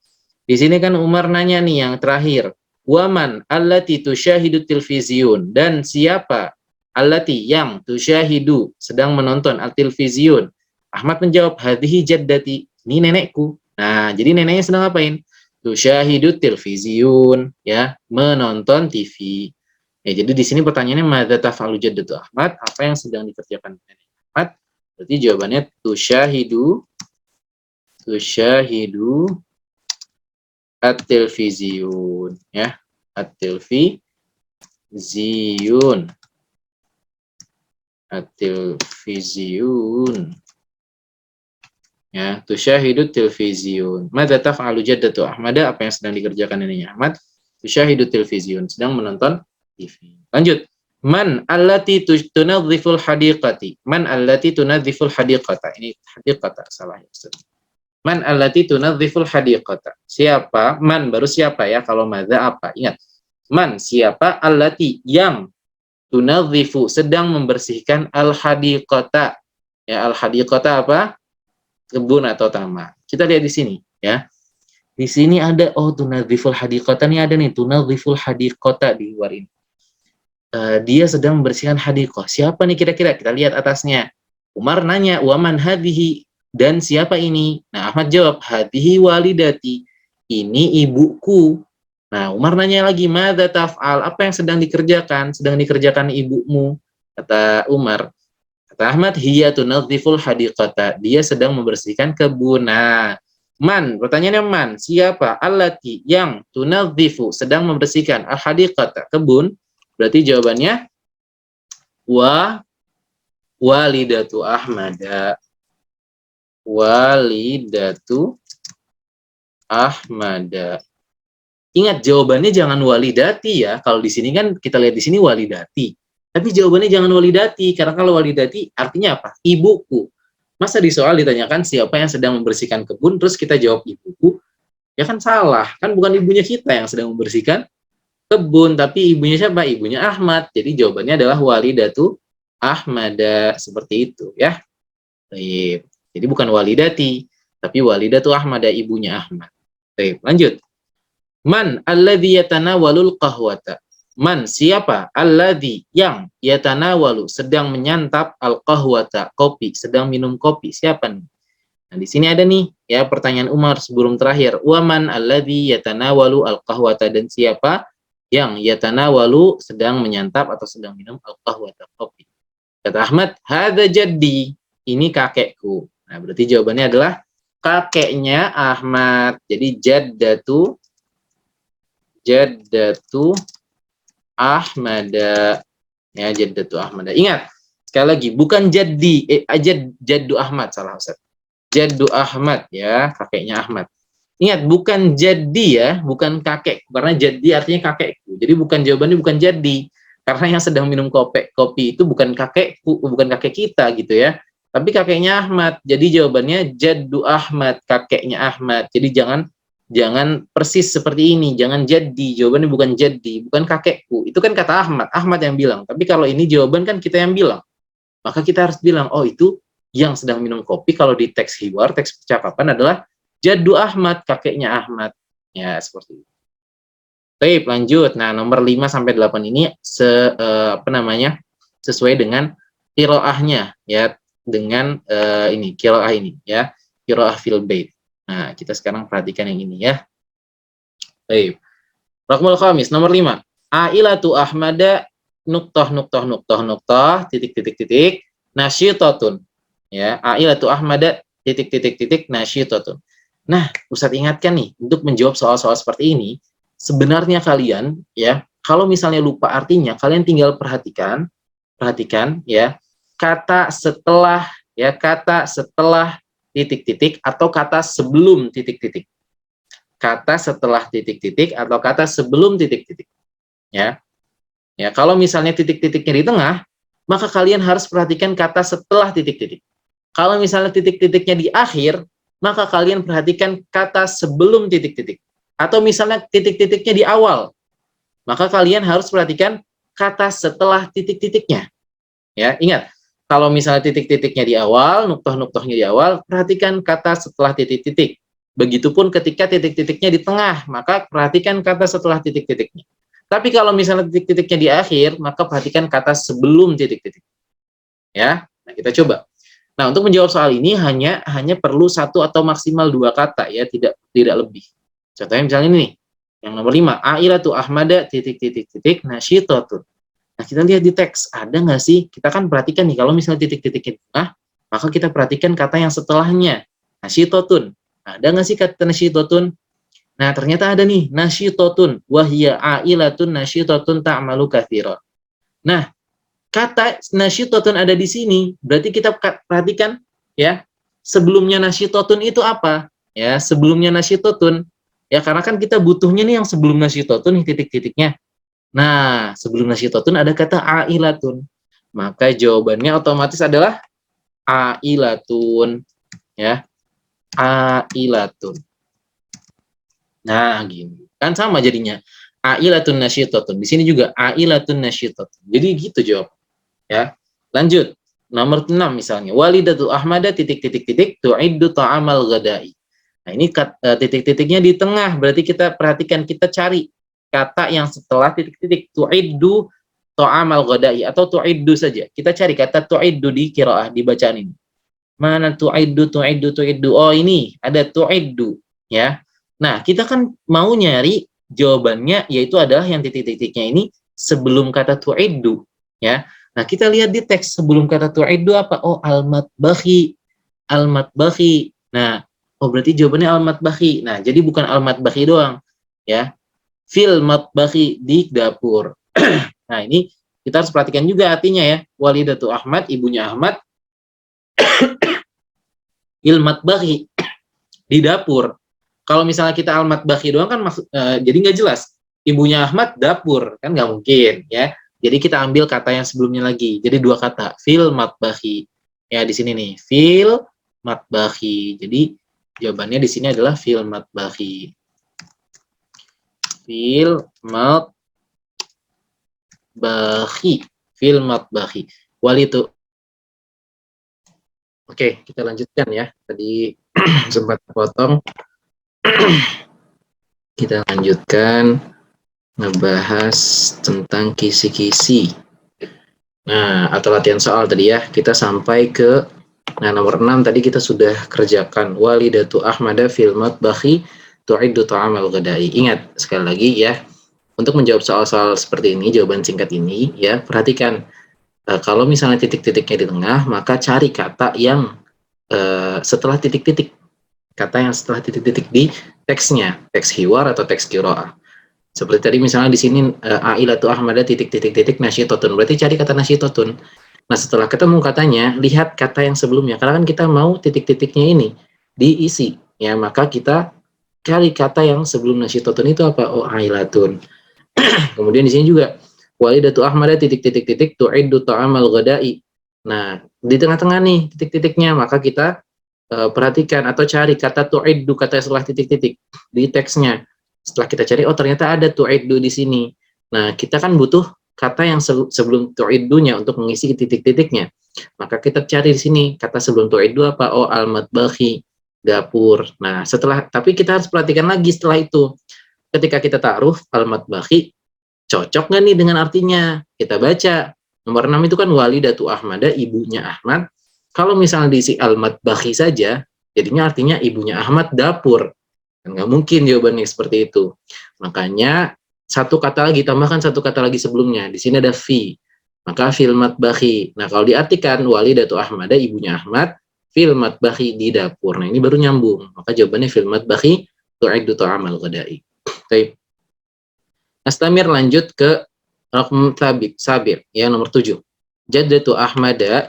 Di sini kan Umar nanya nih yang terakhir. Waman allati tusyahidu tilviziyun, dan siapa allati yang tusyahidu sedang menonton al-tilviziyun. Ahmad menjawab hadhihi jaddati, ini nenekku. Nah, jadi neneknya sedang ngapain? Tusyahidu tilviziyun, ya, menonton TV. Ya, jadi di sini pertanyaannya madza taf'alu jaddatu Ahmad? Apa yang sedang dikerjakan nenek Ahmad? Berarti jawabannya tusyahidu at-tilviziyun, ya, at-tilviziyun, Ya, tusyahidu tilvizion. Madza taf'alu jaddatu Ahmada? Apa yang sedang dikerjakan neneknya Ahmad? Tusyahidu tilvizion, sedang menonton TV. Lanjut. Man allati tunadhiful hadiqati. Man allati tunadhiful hadiqata. Ini hadiqata salah ya, Ustaz. Man allati tunadhiful hadiqata. Siapa? Man baru siapa ya? Kalau madza apa? Ingat. Man siapa? Allati yang tunadhifu sedang membersihkan al hadiqata. Ya, al hadiqata apa? Kebun atau taman. Kita lihat di sini ya. Di sini ada tunadhiful hadiqata, nih ada nih tunadhiful hadiqata di luar ini. Dia sedang membersihkan hadiqah. Siapa nih kira-kira? Kita lihat atasnya. Umar nanya, "Waman hadhihi?" Dan siapa ini? Nah, Ahmad jawab, "Hadhihi walidati." Ini ibuku. Nah, Umar nanya lagi, "Madza taf'al?" Apa yang sedang dikerjakan? Sedang dikerjakan ibumu. Kata Umar. Kata Ahmad, "Hiya tunadhiful hadiqata." Dia sedang membersihkan kebun. Nah, man, pertanyaannya man, siapa? Allati yang tunadhifu sedang membersihkan al-hadiqata, kebun. Berarti jawabannya walidatu Ahmada. Walidatu Ahmada. Ingat jawabannya jangan walidati ya. Kalau di sini kan kita lihat di sini walidati. Tapi jawabannya jangan walidati karena kalau walidati artinya apa? Ibuku. Masa di soal ditanyakan siapa yang sedang membersihkan kebun terus kita jawab ibuku? Ya kan salah. Kan bukan ibunya kita yang sedang membersihkan kebun, tapi ibunya siapa? Ibunya Ahmad. Jadi jawabannya adalah walidatu Ahmada, seperti itu ya. Baik. Jadi bukan walidati, tapi walidatu Ahmada, ibunya Ahmad. Baik, lanjut. Man alladzi yatanawalul qahwata. Man siapa? Alladzi yang yatanawalu sedang menyantap al-qahwata, kopi, sedang minum kopi. Siapa nih? Nah, di sini ada nih ya pertanyaan Umar sebelum terakhir. Waman alladzi yatanawalu al-qahwata, dan siapa yang yatanawalu sedang menyantap atau sedang minum al-qahwata, kopi. Kata Ahmad, hadza jaddi, ini kakekku. Nah, berarti jawabannya adalah kakeknya Ahmad. Jadi jaddatu Ahmada. Ya, jaddatu Ahmada. Ingat, sekali lagi bukan jaddi, jaddu Ahmad, salah Ustaz. Jaddu Ahmad ya, kakeknya Ahmad. Ingat, bukan jaddi ya, bukan kakek, karena jaddi artinya kakekku. Jadi bukan, jawabannya bukan jaddi. Karena yang sedang minum kopi itu bukan kakekku, bukan kakek kita gitu ya. Tapi kakeknya Ahmad. Jadi jawabannya jaddu Ahmad, kakeknya Ahmad. Jadi jangan persis seperti ini, jangan jaddi. Jawabannya bukan jaddi, bukan kakekku. Itu kan kata Ahmad, Ahmad yang bilang. Tapi kalau ini jawaban kan kita yang bilang. Maka kita harus bilang, oh itu yang sedang minum kopi kalau di teks hiwar, teks percakapan adalah jaddu Ahmad, kakeknya Ahmad. Ya, seperti itu. Baik, lanjut. Nah, nomor 5 sampai 8 ini sesuai dengan qiraahnya ya, dengan ini qiraah ini ya, qiraah fil bait. Nah, kita sekarang perhatikan yang ini ya. Baik. Raqmul khamis nomor 5. Ailatu Ahmada titik nasyitatun. Ya, ailatu Ahmada titik nasyitatun. Nah, Ustadz ingatkan nih, untuk menjawab soal-soal seperti ini, sebenarnya kalian ya, kalau misalnya lupa artinya, kalian tinggal perhatikan ya, kata setelah titik-titik atau kata sebelum titik-titik. Kata setelah titik-titik atau kata sebelum titik-titik. Ya. Ya, kalau misalnya titik-titiknya di tengah, maka kalian harus perhatikan kata setelah titik-titik. Kalau misalnya titik-titiknya di akhir, maka kalian perhatikan kata sebelum titik-titik. Atau misalnya titik-titiknya di awal, maka kalian harus perhatikan kata setelah titik-titiknya. Ya, ingat, kalau misalnya titik-titiknya di awal, nuktah-nuktahnya di awal, perhatikan kata setelah titik-titik. Begitupun ketika titik-titiknya di tengah, maka perhatikan kata setelah titik-titiknya. Tapi kalau misalnya titik-titiknya di akhir, maka perhatikan kata sebelum titik-titik. Ya, nah kita coba. Nah, untuk menjawab soal ini hanya perlu 1 atau maksimal 2 kata ya, tidak lebih. Contohnya misalnya ini nih, yang nomor 5, ailatu Ahmada titik-titik nasyitatun. Nah, kita lihat di teks, ada nggak sih? Kita kan perhatikan nih, kalau misalnya titik-titik di tengah, maka kita perhatikan kata yang setelahnya, nasyitatun. Ada nggak sih kata nasyitatun? Nah, ternyata ada nih, nasyitatun, wahya ailatun nasyitatun ta'malu katsira. Nah, kata nasyitatun ada di sini, berarti kita perhatikan ya, sebelumnya nasyitotun itu apa? Ya, sebelumnya nasyitotun. Ya, karena kan kita butuhnya nih yang sebelum nasyitotun titik-titiknya. Nah, sebelum nasyitotun ada kata ailatun. Maka jawabannya otomatis adalah ailatun. Ya, ailatun. Nah, gini. Kan sama jadinya. Ailatun nasyitotun. Di sini juga ailatun nasyitotun. Jadi gitu jawab. Ya. Lanjut. Nomor 6 misalnya. Walidatu Ahmada titik-titik-titik tu'iddu ta'amal ghadai. Nah, ini titik-titiknya di tengah. Berarti kita perhatikan, kita cari kata yang setelah titik-titik. Tu'iddu ta'amal ghadai. Atau tu'iddu saja. Kita cari kata tu'iddu di qiraah, di bacaan ini. Mana tu'iddu, tu'iddu, tu'iddu. Oh, ini ada tu'iddu. Ya. Nah, kita kan mau nyari jawabannya, yaitu adalah yang titik-titiknya ini sebelum kata tu'iddu. Ya. Nah, kita lihat di teks sebelum kata tu'iddu apa? Oh, al-matbakhi. Al-matbakhi. Nah, oh berarti jawabannya al-matbakhi. Nah, jadi bukan al-matbakhi doang. Ya. Fil matbakhi, di dapur. Nah, ini kita harus perhatikan juga artinya ya. Walidatu Ahmad, ibunya Ahmad. Il matbakhi, di dapur. Kalau misalnya kita al-matbakhi doang kan jadi nggak jelas. Ibunya Ahmad dapur, kan nggak mungkin ya. Jadi kita ambil kata yang sebelumnya lagi. Jadi dua kata, fil matbakhi. Ya di sini nih, fil matbakhi. Jadi jawabannya di sini adalah fil matbakhi. Fil matbakhi. Fil matbakhi. Walitu. Oke, kita lanjutkan ya. Tadi sempat potong. Kita lanjutkan ngebahas tentang kisi-kisi. Nah, atau latihan soal tadi ya, kita sampai ke nomor 6 tadi kita sudah kerjakan. Walidatu Ahmada fil matbakhi tu'iddu ta'amal ghadai. Ingat sekali lagi ya, untuk menjawab soal-soal seperti ini, jawaban singkat ini ya, perhatikan kalau misalnya titik-titiknya di tengah, maka cari kata yang setelah titik-titik. Kata yang setelah titik-titik di teksnya, teks hiwar atau teks qiraah. Seperti tadi misalnya di sini ailatu ahmada titik-titik-titik nasyitotun. Berarti cari kata nasyitotun. Nah, setelah ketemu katanya, lihat kata yang sebelumnya. Karena kan kita mau titik-titiknya ini diisi. Ya, maka kita cari kata yang sebelum nasyitotun itu apa? Oh, ailatun. Kemudian di sini juga walidatu ahmada titik-titik-titik tu'iddu ta'amal ghadai. Nah, di tengah-tengah nih titik-titiknya, maka kita perhatikan atau cari kata tu'iddu, kata setelah titik-titik di teksnya. Setelah kita cari, oh ternyata ada tu'iddu di sini. Nah, kita kan butuh kata yang sebelum tu'iddunya untuk mengisi titik-titiknya. Maka kita cari di sini kata sebelum tu'iddu apa? Oh, al-matbakhi, dapur. Nah, tapi kita harus perhatikan lagi setelah itu. Ketika kita taruh al-matbakhi, cocok nggak nih dengan artinya? Kita baca. Nomor 6 itu kan walidatu Ahmada, ibunya Ahmad. Kalau misalnya diisi al-matbakhi saja, jadinya artinya ibunya Ahmad dapur. Nggak mungkin jawabannya seperti itu. Makanya satu kata lagi, tambahkan satu kata lagi sebelumnya. Di sini ada fi. Maka fil matbakhi. Nah, kalau diartikan walidatu Ahmada, ibunya Ahmad, fil matbakhi, di dapur. Nah, ini baru nyambung. Maka jawabannya fil matbakhi tu'iddu ta'amal ghadai. Baik. Nastamir lanjut ke raqam sabir ya, nomor 7. Jaddatu Ahmada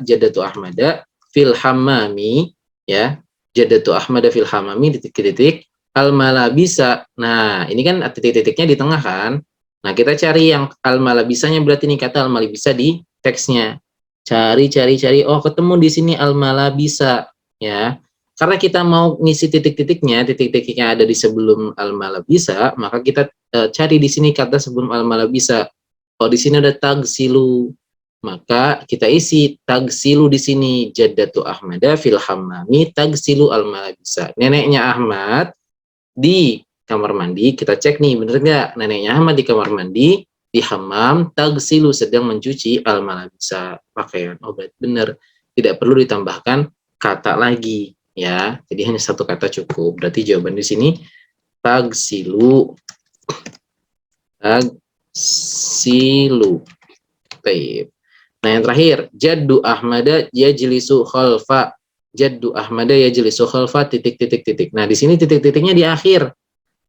fil hammami ya. Jaddatu Ahmada fil hammami titik-titik al-malabisa. Nah, ini kan titik-titiknya di tengah kan? Nah, kita cari yang al-malabisanya, berarti ini kata al-malabisa di teksnya. Cari. Oh, ketemu di sini al-malabisa ya. Karena kita mau ngisi titik-titiknya ada di sebelum al-malabisa, maka kita cari di sini kata sebelum al-malabisa. Oh, di sini ada tagsilu. Maka kita isi tagsilu di sini. Jaddatu Ahmada fil hammami tagsilu al-malabisa. Neneknya Ahmad di kamar mandi, kita cek nih, bener nggak? Neneknya Ahmad di kamar mandi, di hammam, tagsilu sedang mencuci al-malabisa, pakaian. Oh, bener. Tidak perlu ditambahkan kata lagi. Ya, jadi hanya satu kata cukup. Berarti jawaban di sini tagsilu. Baik. Nah, yang terakhir, jaddu Ahmada yajlisu khalfa. Jaddu Ahmada yajlisu khalfa titik-titik-titik. Nah, di sini titik-titiknya di akhir.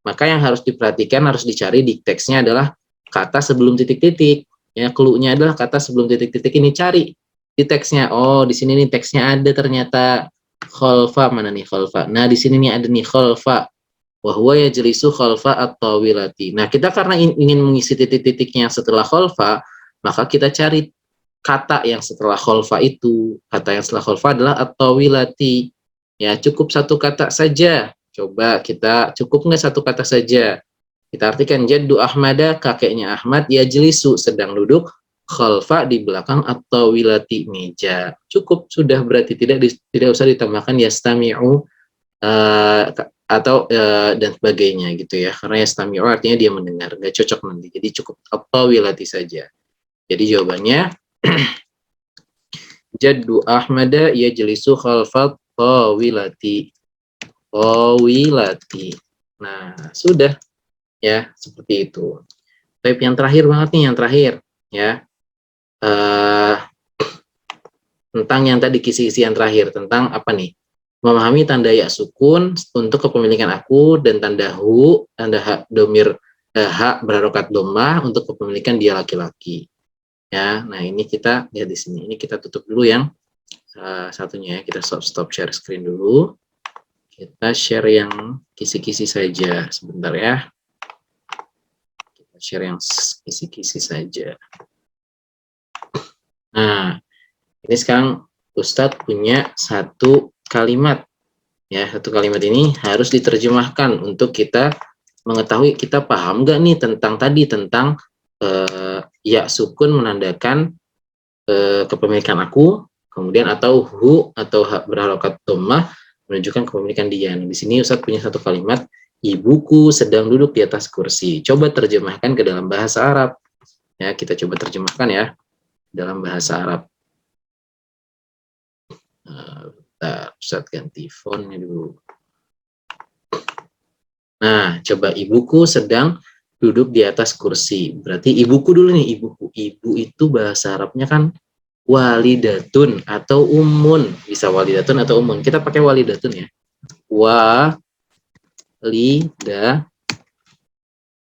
Maka yang harus diperhatikan, harus dicari di teksnya adalah kata sebelum titik-titik. Ya, clue-nya adalah kata sebelum titik-titik ini, cari di teksnya. Oh, di sini nih teksnya ada ternyata Khalfa mana nih khalfa? Nah, di sini nih ada nih khalfa. Wa huwa yajlisu khalfa at-tawilati. Nah, kita karena ingin mengisi titik-titiknya setelah khalfa, maka kita cari kata yang setelah khalfa itu. Kata yang setelah khalfa adalah at-tawilati. Ya, cukup satu kata saja. Coba kita cukup nggak satu kata saja? Kita artikan jaddu Ahmada, kakeknya Ahmad, yajlisu sedang duduk, khalfa di belakang atau wilati meja. Cukup sudah, berarti tidak usah ditambahkan yastami'u atau dan sebagainya gitu ya. Karena yastami'u artinya dia mendengar, nggak cocok nanti. Jadi cukup atau wilati saja. Jadi jawabannya jaddu Ahmada yajlisu khalfa tawilati. Tawilati. Nah, sudah ya, seperti itu. Type yang terakhir banget nih, yang terakhir ya. Tentang yang tadi kisi-kisi yang terakhir, tentang apa nih? Memahami tanda ya sukun untuk kepemilikan aku, dan tanda hu, tanda hak domir hak berharokat domah untuk kepemilikan dia laki-laki. Ya, nah ini kita lihat di sini. Ini kita tutup dulu yang satunya ya. Kita stop share screen dulu. Kita share yang kisi-kisi saja sebentar ya. Kita share yang kisi-kisi saja. Nah, ini sekarang Ustadz punya satu kalimat. Ya, satu kalimat ini harus diterjemahkan untuk kita mengetahui kita paham nggak nih tentang tadi, tentang ya sukun menandakan kepemilikan aku, kemudian atau hu atau hak berharokat dhammah menunjukkan kepemilikan dia. Nah, di sini Ustadz punya satu kalimat, ibuku sedang duduk di atas kursi. Coba terjemahkan ke dalam bahasa Arab. Ya, kita coba terjemahkan ya dalam bahasa Arab. Ustadz ganti fontnya dulu. Nah, coba ibuku sedang duduk di atas kursi. Berarti ibuku dulu nih, ibuku. Ibu itu bahasa Arabnya kan walidatun atau umun. Bisa walidatun atau umun. Kita pakai walidatun ya.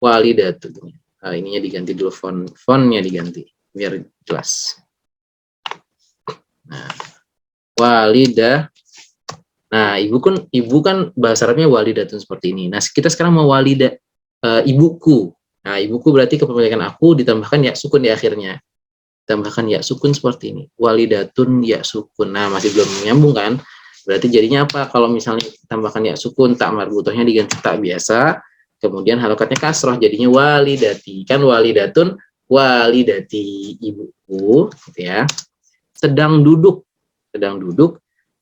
Walidatun. Nah, ininya diganti dulu, fontnya diganti biar jelas. Nah, walidah. Nah, ibu kan bahasa Arabnya walidatun seperti ini. Nah, kita sekarang mau ibuku. Nah, ibuku berarti kepemilikan aku ditambahkan ya sukun di akhirnya. Tambahkan ya sukun seperti ini. Walidatun ya sukun. Nah, masih belum nyambung kan? Berarti jadinya apa? Kalau misalnya tambahkan ya sukun, tak marbutohnya diganti tak biasa, kemudian harokatnya kasroh, jadinya walidati. Kan walidatun, walidati, ibuku, gitu ya. Sedang duduk.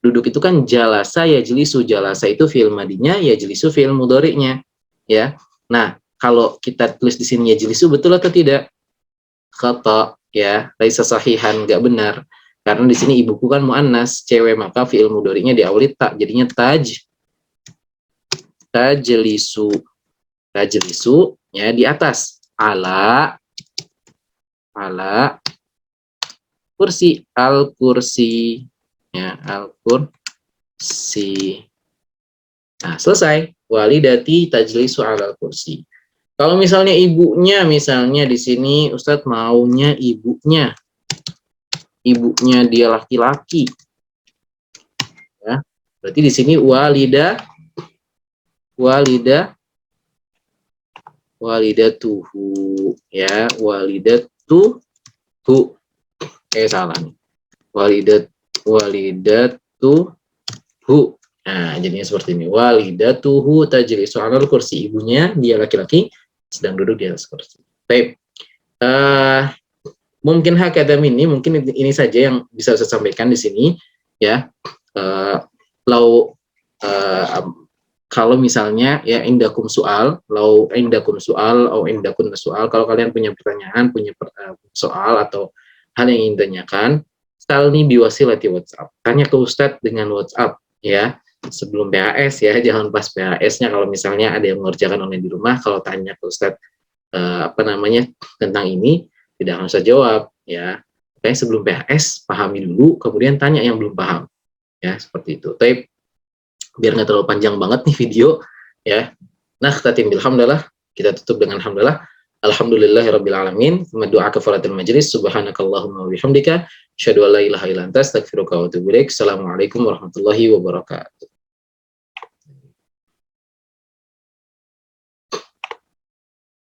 Duduk itu kan jalasa yajlisu. Jalasa itu fi'il madinya, yajlisu fi'il mudhari'nya, ya. Nah, kalau kita tulis di sini yajlisu, betul atau tidak? Khata, ya, laisa sahihan, enggak benar. Karena di sini ibuku kan muannas, cewek, maka fi'il mudhari'nya diawali tak, jadinya tajlisu. Tajlisu ya di atas. Ala kursi, al kursi. Ya, al-kursi. Nah, selesai. Walidati tajlisu alal kursi. Kalau misalnya ibunya, misalnya di sini Ustadz maunya ibunya dia laki-laki. Ya, berarti di sini walidatuhu, ya, walidatuhu. Salah nih. Walidatuhu. Nah, jadinya seperti ini. Walidatuhu tajlisu 'alal kursi. Ibunya, dia laki-laki, sedang duduk di atas kursi. Baik. Mungkin hakadam ini, mungkin ini saja yang bisa saya sampaikan di sini, ya. Kalau misalnya ya indakum soal, kalau kalian punya pertanyaan, punya soal atau hal yang ingin tanyakan, salni biwasilati WhatsApp. Tanya ke Ustadz dengan WhatsApp, ya. Sebelum PHS ya, jangan pas PHS-nya. Kalau misalnya ada yang mengerjakan online di rumah, kalau tanya ke Ustadz tentang ini, tidak harus saya jawab, ya. Makanya sebelum PHS pahami dulu, kemudian tanya yang belum paham, ya, seperti itu. Tapi biar nggak terlalu panjang banget nih video, ya. Nah, alhamdulillah, kita tutup dengan alhamdulillah. Alhamdulillahirabbil alamin. Tsumma du'a kafaratul majlis. Subhanakallahumma wa bihamdika asyhadu an la ilaha illa anta astaghfiruka wa atubu ilaik. Assalamualaikum warahmatullahi wabarakatuh.